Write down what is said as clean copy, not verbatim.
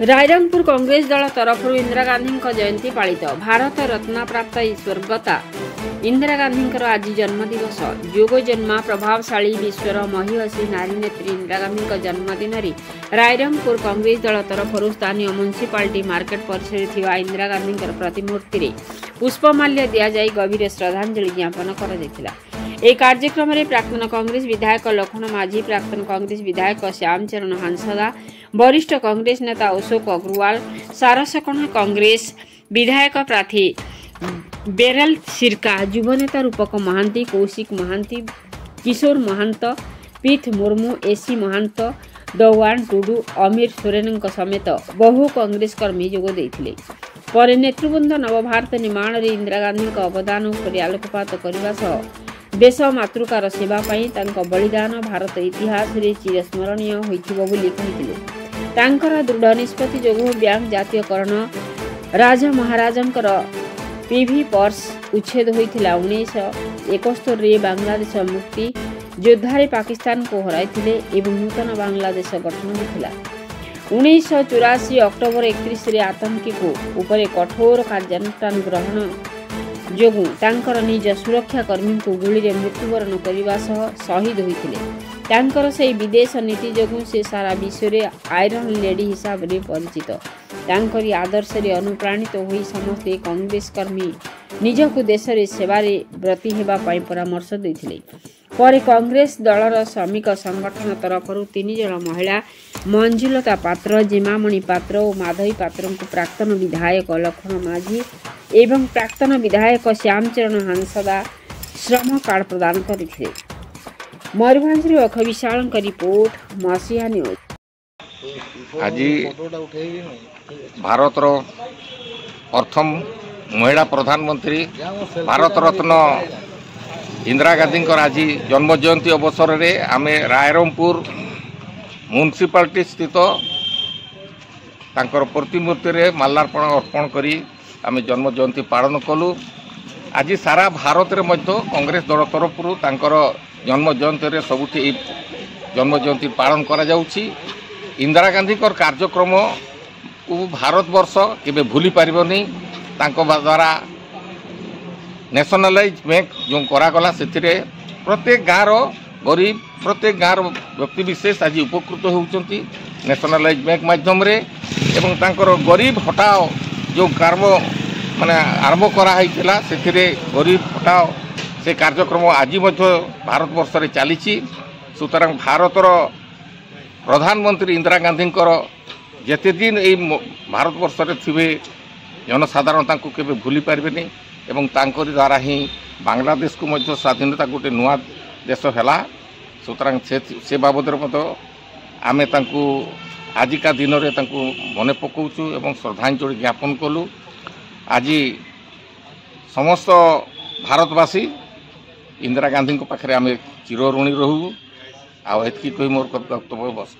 रायरंगपुर कांग्रेस दल तरफ इंदिरा गांधी जयंती पालित। भारत रत्न प्राप्त स्वर्गता इंदिरा गांधी आज जन्मदिवस। योग जन्मा प्रभावशाली विश्वर महिषी नारी नेत्री इंदिरा गांधी जन्मदिन रायरंगपुर कांग्रेस दल तरफ स्थानीय म्युनिसिपालिटी मार्केट परिसर इंदिरा गांधी प्रतिमूर्ति में पुष्पमाल्य दि जाई गभीर श्रद्धांजलि ज्ञापन कर कार्यक्रम में प्राक्तन कांग्रेस विधायक लखन माझी, प्राक्तन कांग्रेस विधायक श्यामचरण हांसदा, वरिष्ठ कांग्रेस नेता अशोक अग्रवाल, सारसकण कांग्रेस विधायक प्रार्थी बेरल सिरका, युवनेता रूपक महांती, कौशिक महांती, किशोर महंत, पीठ मुर्मू, एसी महंत, दवान टुडू, अमीर सोरेन समेत बहु कांग्रेस कर्मी जोग देइथिले। पर नेतृवृंद नवभारत निर्माण में इंदिरा गांधी अवदान उपर आलोकपात करने सह देश मातृकार सेवा पाई तांको बलिदान भारत इतिहास रे चिरस्मरणीय होइथिबो बोली कहिथिले। तांकर दृढ़ निष्पत्ति जोगु बैंक जातीयकरण, राजा महाराजंकर पीवी पर्स उच्छेद होइथिला। 1971 रे बांग्लादेश मुक्ति योद्धारे पाकिस्तान को हराइथिले एवं नूतन बांग्लादेश गठन होइथिला। 1984 अक्टोबर 31 रे आतंकी को उपरे कठोर कार्यानुष्ठान ग्रहण जोगु तांकर निज सुरक्षा कर्मी को गुली रे मृत्युवरण करने सह शहीद होइथिले। तांकर से विदेश नीति जोगु से सारा विश्व रे आयरन लेडी हिसाब रे परिचित। तांकरी आदर्श रे अनुप्राणित होई समस्ते कांग्रेस कर्मी निजकु देश रे सेवा रे ब्रती हेबा पई परामर्श दैथिले। पर कांग्रेस दलर श्रमिक संगठन तरफ 3 जन महिला मंजुलता पात्र, जिमामणि पात्र और माधवी पात्र को प्राक्तन विधायक लखन माझी एवं प्राक्तन विधायक श्यामचरण हांसदा श्रम कार्ड प्रदान करथिले। मयूरभंज अख विशाल रिपोर्ट, मसीहा न्यूज। आज भारतर प्रथम महिला प्रधानमंत्री भारत रत्न इंदिरा गांधी आज जन्म जयंती अवसर में आम रायरंगपुर म्युनिसिपालिटी स्थित तांकर प्रतिमूर्ति रे माल्यार्पण अर्पण करी आम जन्म जयंती पालन कलु। आज सारा भारत में मध्य कांग्रेस दल तरफ तांकर जन्म जयंती रे सबुठी जन्म जयंती पालन करा जाउछि। इंदिरा गांधी कार्यक्रम को भारत वर्ष केबे भूली पारिबनी। तांको द्वारा नेशनलाइज बैंक जो करागला से प्रत्येक गाँव गरीब प्रत्येक गाँव व्यक्ति विशेष आज उपकृत होउचंती नेशनलाइज बैंक माध्यम रे। एवं तांकर गरीब हटाओ जो कर्म माने आरंभ कराइला से गरीब हटाओ से कार्यक्रम आज भारत वर्ष रे चली। सुतरां भारतर प्रधानमंत्री इंदिरा गांधी जेते दिन ए भारत वर्ष रे थिबे जनसाधारण तांको केबे भूली पारबेनी। एवं तांकरी द्वारा ही बांग्लादेश को मध्य स्वाधीनता गोटे नुआ देश है। सुतरां से बाबद आमे तांको आजिका दिन में मन पकाउछु एवं श्रद्धांजलि ज्ञापन कलु। आज समस्त भारतवासी इंदिरा गांधी पाखे आमे चिर ऋणी रहू। आ एतकी कही मोर वक्तव्य बस।